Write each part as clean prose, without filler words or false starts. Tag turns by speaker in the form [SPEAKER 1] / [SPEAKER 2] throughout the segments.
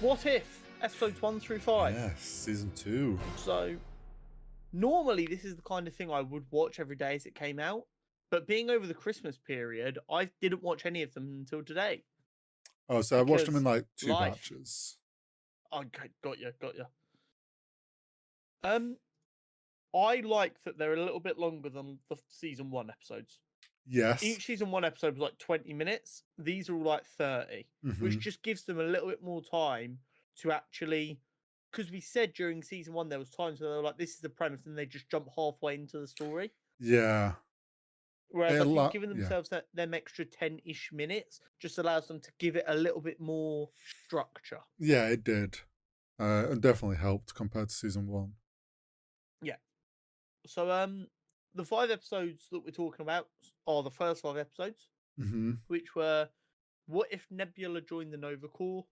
[SPEAKER 1] What If, episodes 1 through 5.
[SPEAKER 2] Yes, season 2.
[SPEAKER 1] So, normally this is the kind of thing I would watch every day as it came out. But being over the Christmas period, I didn't watch any of them until today.
[SPEAKER 2] Oh, so I watched them in
[SPEAKER 1] Because
[SPEAKER 2] like 2
[SPEAKER 1] life.
[SPEAKER 2] batches.
[SPEAKER 1] Okay, got you. I like that they're a little bit longer than the season 1 episodes.
[SPEAKER 2] Yes.
[SPEAKER 1] Each season 1 episode was like 20 minutes. These are all like 30, which just gives them a little bit more time to actually. Because we said during season 1 there was times where they were like, "This is the premise," and they just jump halfway into the story.
[SPEAKER 2] Yeah.
[SPEAKER 1] Whereas I think giving themselves them extra 10-ish minutes just allows them to give it a little bit more structure.
[SPEAKER 2] Yeah, it did. It definitely helped compared to season 1.
[SPEAKER 1] Yeah. So the 5 episodes that we're talking about are the first 5 episodes, which were what if Nebula joined the Nova Corps?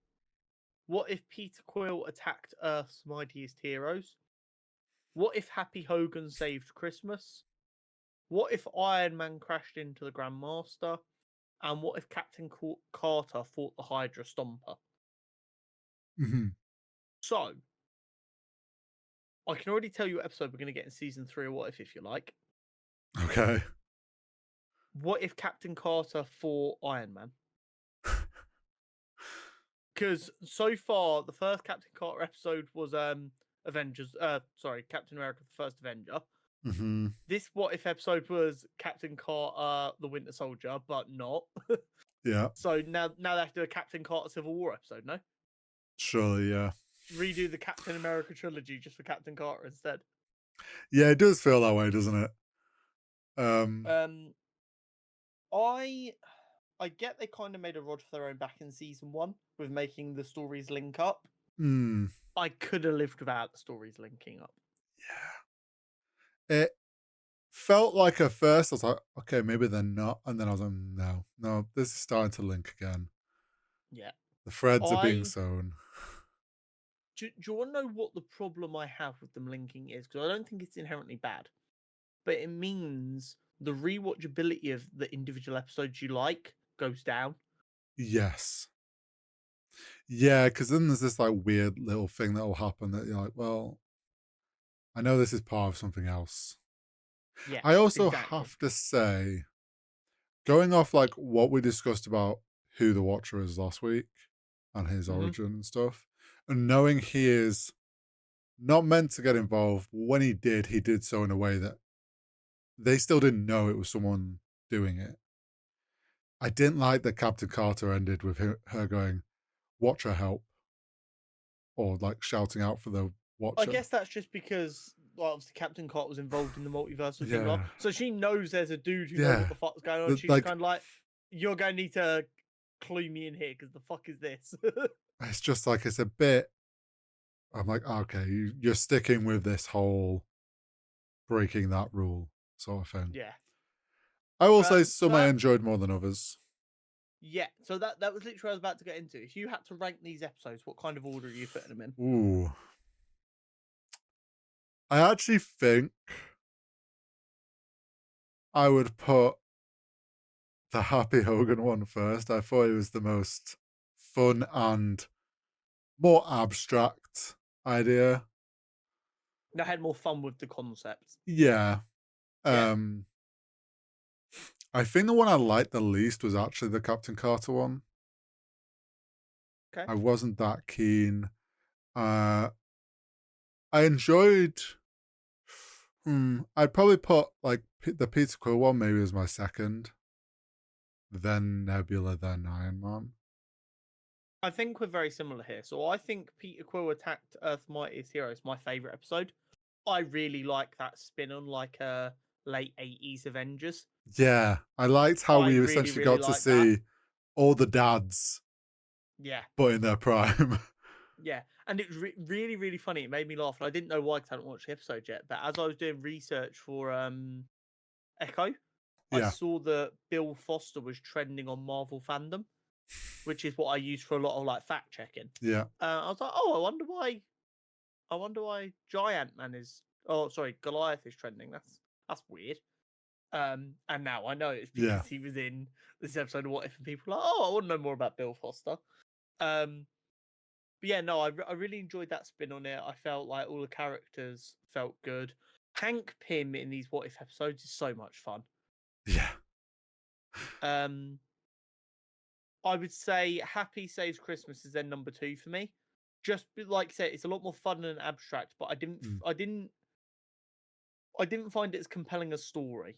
[SPEAKER 1] What if Peter Quill attacked Earth's mightiest heroes? What if Happy Hogan saved Christmas? What if Iron Man crashed into the Grandmaster? And what if Captain Carter fought the Hydra Stomper? So, I can already tell you what episode we're going to get in season 3 of What If you like.
[SPEAKER 2] Okay.
[SPEAKER 1] What if Captain Carter fought Iron Man? Because so far, the first Captain Carter episode was Captain America, the first Avenger. This What If episode was Captain Carter, the Winter Soldier, but not.
[SPEAKER 2] Yeah.
[SPEAKER 1] So now they have to do a Captain Carter Civil War episode, no?
[SPEAKER 2] Surely, yeah.
[SPEAKER 1] Redo the Captain America trilogy just for Captain Carter instead.
[SPEAKER 2] Yeah, it does feel that way, doesn't it?
[SPEAKER 1] I get they kind of made a rod for their own back in season 1 with making the stories link up. I could have lived without the stories linking up.
[SPEAKER 2] Yeah. It felt like at first I was like, okay, maybe they're not. And then I was like, no, this is starting to link again.
[SPEAKER 1] Yeah.
[SPEAKER 2] The threads are being sewn.
[SPEAKER 1] Do you want to know what the problem I have with them linking is? Because I don't think it's inherently bad. But it means the rewatchability of the individual episodes you like goes down.
[SPEAKER 2] Yes. Yeah, because then there's this like weird little thing that will happen that you're like, well, I know this is part of something else.
[SPEAKER 1] Yeah.
[SPEAKER 2] I also have to say, going off like what we discussed about who the Watcher is last week and his origin and stuff, and knowing he is not meant to get involved, when he did so in a way that they still didn't know it was someone doing it. I didn't like that Captain Carter ended with her going, "Watcher help," or like shouting out for the Watcher.
[SPEAKER 1] I guess that's just because obviously Captain Carter was involved in the multiversal thing, so she knows there's a dude who knows what the fuck's going on. She's like, kind of like, "You're going to need to clue me in here because the fuck is this?"
[SPEAKER 2] It's just like it's a bit. I'm like, okay, you're sticking with this whole breaking that rule sort of thing.
[SPEAKER 1] Yeah.
[SPEAKER 2] I will say some I enjoyed more than others.
[SPEAKER 1] Yeah, so that was literally what I was about to get into. If you had to rank these episodes, what kind of order are you putting them in?
[SPEAKER 2] Ooh. I actually think I would put the Happy Hogan one first. I thought it was the most fun and more abstract idea.
[SPEAKER 1] I had more fun with the concept.
[SPEAKER 2] Yeah. I think the one I liked the least was actually the Captain Carter one.
[SPEAKER 1] Okay.
[SPEAKER 2] I wasn't that keen. I enjoyed. I'd probably put like the Peter Quill one maybe as my second. Then Nebula, then Iron Man.
[SPEAKER 1] I think we're very similar here. So I think Peter Quill attacked Earth's Mightiest Heroes, my favorite episode. I really like that spin on like a late 80s Avengers.
[SPEAKER 2] Yeah, I liked how we essentially got to see all the dads.
[SPEAKER 1] Yeah.
[SPEAKER 2] But in their prime.
[SPEAKER 1] Yeah, and it was really, really funny. It made me laugh. And I didn't know why because I hadn't watched the episode yet. But as I was doing research for Echo, I saw that Bill Foster was trending on Marvel Fandom, which is what I use for a lot of like fact checking.
[SPEAKER 2] Yeah.
[SPEAKER 1] I was like, oh, I wonder why Giant Man is. Oh, sorry, Goliath is trending. That's weird. And now I know it's because he was in this episode of What If, and people are like, oh, I want to know more about Bill Foster. But yeah, no, I really enjoyed that spin on it. I felt like all the characters felt good. Hank Pym in these What If episodes is so much fun.
[SPEAKER 2] Yeah.
[SPEAKER 1] Um, I would say Happy Saves Christmas is then number 2 for me. Just like I said, it's a lot more fun and abstract, but
[SPEAKER 2] Mm.
[SPEAKER 1] I didn't find it as compelling a story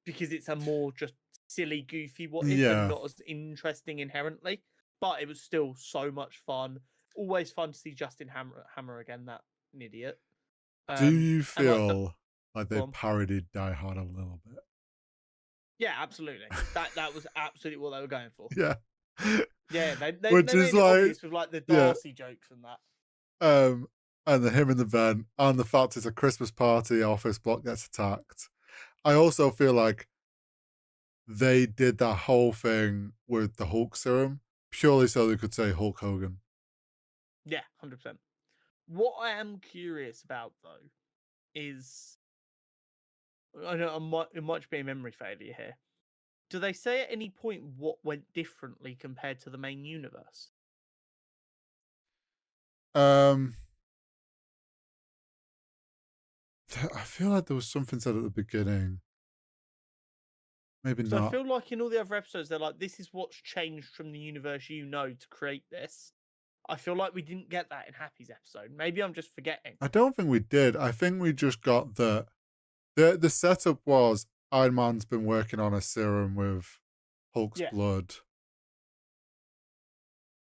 [SPEAKER 1] because it's a more just silly, goofy What If and
[SPEAKER 2] Yeah.
[SPEAKER 1] not as interesting inherently. But it was still so much fun. Always fun to see Justin Hammer again. That an idiot.
[SPEAKER 2] Do you
[SPEAKER 1] And like,
[SPEAKER 2] feel like
[SPEAKER 1] go
[SPEAKER 2] they
[SPEAKER 1] on.
[SPEAKER 2] parodied Die Hard a little bit?
[SPEAKER 1] Yeah, absolutely. That was absolutely what they were going for.
[SPEAKER 2] Yeah.
[SPEAKER 1] Yeah, they
[SPEAKER 2] Which is
[SPEAKER 1] made it
[SPEAKER 2] like,
[SPEAKER 1] obvious with like the
[SPEAKER 2] yeah.
[SPEAKER 1] Darcy jokes and that.
[SPEAKER 2] And him in the vent, and the fact it's a Christmas party, office block gets attacked. I also feel like they did that whole thing with the Hulk serum purely so they could say Hulk Hogan.
[SPEAKER 1] Yeah, 100%. What I am curious about though is I know it might be a memory failure here. Do they say at any point what went differently compared to the main universe?
[SPEAKER 2] Um, I feel like there was something said at the beginning. Maybe
[SPEAKER 1] So I
[SPEAKER 2] not.
[SPEAKER 1] feel like in all the other episodes, they're like, this is what's changed from the universe you know to create this. I feel like we didn't get that in Happy's episode. Maybe I'm just forgetting.
[SPEAKER 2] I don't think we did. I think we just got the setup was Iron Man's been working on a serum with Hulk's
[SPEAKER 1] Yeah,
[SPEAKER 2] blood,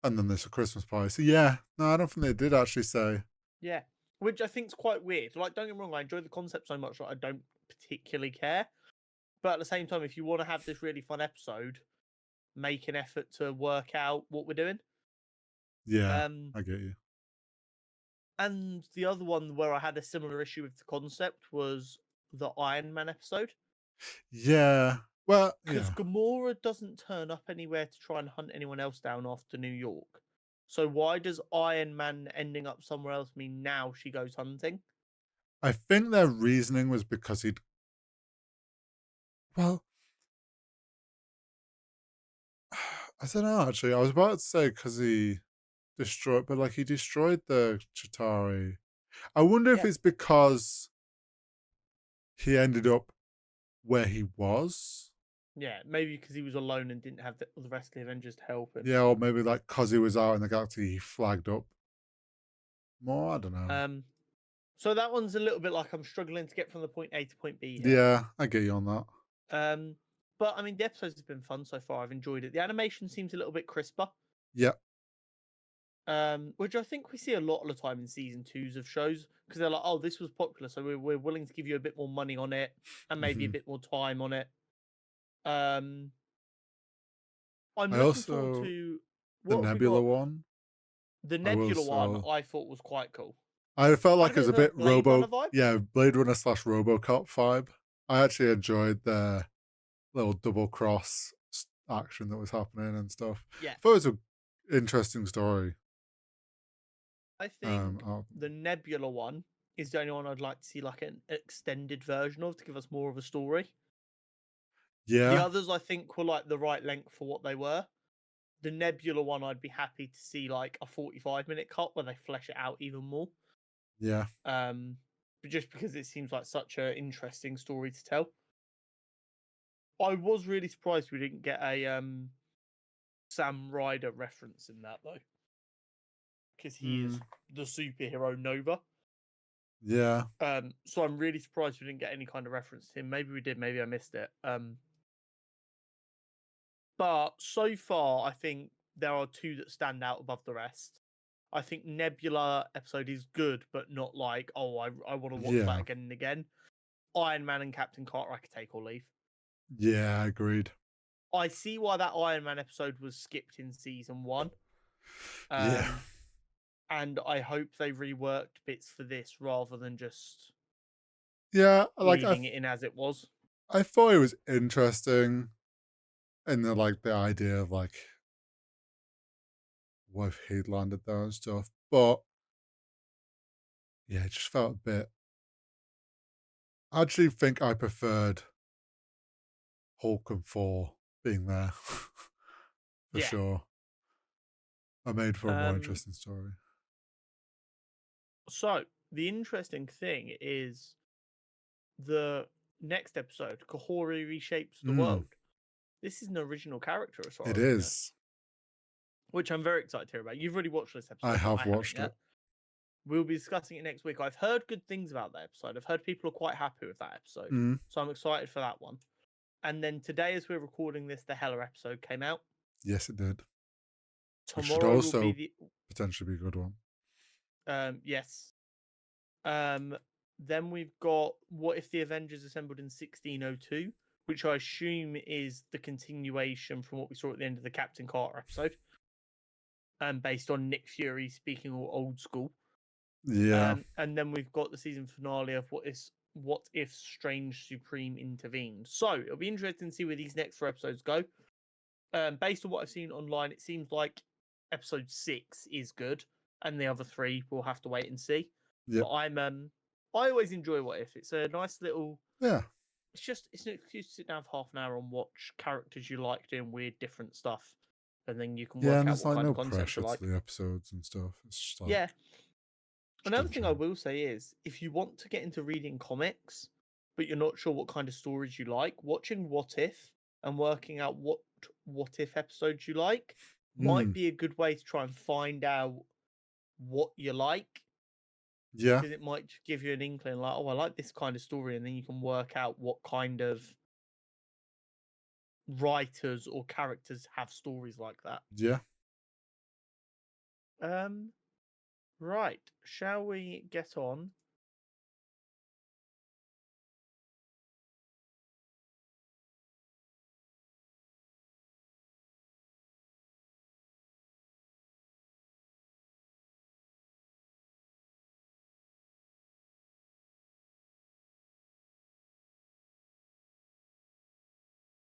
[SPEAKER 2] and then there's a Christmas party. So yeah, no, I don't think they did actually say.
[SPEAKER 1] yeah. Which I think is quite weird. Like, don't get me wrong, I enjoy the concept so much that I don't particularly care. But at the same time, if you want to have this really fun episode, make an effort to work out what we're doing.
[SPEAKER 2] Yeah,
[SPEAKER 1] Um,
[SPEAKER 2] I get you.
[SPEAKER 1] and the other one where I had a similar issue with the concept was the Iron Man episode.
[SPEAKER 2] Yeah. Well,
[SPEAKER 1] Because
[SPEAKER 2] yeah.
[SPEAKER 1] Gamora doesn't turn up anywhere to try and hunt anyone else down after New York. So why does Iron Man ending up somewhere else mean now she goes hunting?
[SPEAKER 2] I think their reasoning was because he'd. Well, I don't know. Actually, I was about to say because he destroyed, but like he destroyed the Chitauri. I wonder if
[SPEAKER 1] Yeah.
[SPEAKER 2] it's because he ended up where he was.
[SPEAKER 1] Yeah, maybe because he was alone and didn't have the rest of the Avengers to help him.
[SPEAKER 2] Yeah, or maybe like because he was out in the galaxy, he flagged up more. I don't know.
[SPEAKER 1] So that one's a little bit like I'm struggling to get from the point A to point B here.
[SPEAKER 2] Yeah, I get you on that.
[SPEAKER 1] But I mean, the episodes have been fun so far. I've enjoyed it. The animation seems a little bit crisper.
[SPEAKER 2] Yeah.
[SPEAKER 1] Which I think we see a lot of the time in season 2s of shows because they're like, oh, this was popular, so we're willing to give you a bit more money on it and maybe a bit more time on it. I'm
[SPEAKER 2] I
[SPEAKER 1] looking forward
[SPEAKER 2] also
[SPEAKER 1] to
[SPEAKER 2] the
[SPEAKER 1] what have we
[SPEAKER 2] Nebula
[SPEAKER 1] got?
[SPEAKER 2] one.
[SPEAKER 1] The
[SPEAKER 2] I will
[SPEAKER 1] Nebula one
[SPEAKER 2] so
[SPEAKER 1] I thought was quite cool.
[SPEAKER 2] I felt
[SPEAKER 1] Had
[SPEAKER 2] like
[SPEAKER 1] a
[SPEAKER 2] it was
[SPEAKER 1] bit
[SPEAKER 2] a
[SPEAKER 1] of a
[SPEAKER 2] bit
[SPEAKER 1] Blade Runner vibe.
[SPEAKER 2] Yeah, Blade Runner / RoboCop vibe. I actually enjoyed the little double cross action that was happening and stuff.
[SPEAKER 1] Yeah,
[SPEAKER 2] I thought it was an interesting story.
[SPEAKER 1] I think
[SPEAKER 2] Oh,
[SPEAKER 1] the Nebula one is the only one I'd like to see like an extended version of to give us more of a story. The
[SPEAKER 2] yeah,
[SPEAKER 1] others I think were like the right length for what they were. The Nebula one I'd be happy to see like a 45-minute cut where they flesh it out even more.
[SPEAKER 2] yeah,
[SPEAKER 1] But just because it seems like such an interesting story to tell. I was really surprised we didn't get a Sam Ryder reference in that though. Because he is the superhero Nova.
[SPEAKER 2] yeah,
[SPEAKER 1] So I'm really surprised we didn't get any kind of reference to him. Maybe we did, maybe I missed it. But so far, I think there are two that stand out above the rest. I think Nebula episode is good, but not like, oh, I want to watch that
[SPEAKER 2] yeah,
[SPEAKER 1] again and again. Iron Man and Captain Carter, I could take or leave.
[SPEAKER 2] yeah. Agreed.
[SPEAKER 1] I see why that Iron Man episode was skipped in season 1.
[SPEAKER 2] Yeah,
[SPEAKER 1] And I hope they reworked bits for this rather than just
[SPEAKER 2] yeah. Like
[SPEAKER 1] leaving it in as it was.
[SPEAKER 2] I thought it was interesting, and the idea of like what if he'd landed there and stuff, but yeah, it just felt a bit. I actually think I preferred Hulk and Thor being there for
[SPEAKER 1] Yeah.
[SPEAKER 2] sure. I made for a more interesting story.
[SPEAKER 1] So the interesting thing is the next episode, Kahori Reshapes the World. This is an original character as far
[SPEAKER 2] It
[SPEAKER 1] as I know,
[SPEAKER 2] is.
[SPEAKER 1] which I'm very excited to hear about. You've already watched this episode.
[SPEAKER 2] I
[SPEAKER 1] but
[SPEAKER 2] have
[SPEAKER 1] haven't
[SPEAKER 2] watched
[SPEAKER 1] yet.
[SPEAKER 2] it.
[SPEAKER 1] We'll be discussing it next week. I've heard good things about that episode. I've heard people are quite happy with that episode. So I'm excited for that one. And then today, as we're recording this, the Hella episode came out.
[SPEAKER 2] Yes, it did. Which should
[SPEAKER 1] Tomorrow
[SPEAKER 2] also
[SPEAKER 1] will be
[SPEAKER 2] potentially be a good one.
[SPEAKER 1] yes. Then we've got What If the Avengers Assembled in 1602, which I assume is the continuation from what we saw at the end of the Captain Carter episode. Based on Nick Fury speaking all old school.
[SPEAKER 2] Yeah.
[SPEAKER 1] And then we've got the season finale of What If Strange Supreme intervened. So it'll be interesting to see where these next 4 episodes go. Based on what I've seen online, it seems like episode 6 is good, and the other 3 we'll have to wait and see.
[SPEAKER 2] Yep.
[SPEAKER 1] But I always enjoy What If. It's a nice little it's an excuse to sit down for half an hour and watch characters you like doing weird different stuff. And then you can work out what kind of concept you like.
[SPEAKER 2] To the episodes and stuff. It's just like,
[SPEAKER 1] yeah. Another thing I will say is, if you want to get into reading comics, but you're not sure what kind of stories you like, watching What If and working out what If episodes you like might be a good way to try and find out what you like.
[SPEAKER 2] Yeah.
[SPEAKER 1] Because it might give you an inkling, like, oh, I like this kind of story, and then you can work out what kind of writers or characters have stories like that.
[SPEAKER 2] Yeah.
[SPEAKER 1] Right. Shall we get on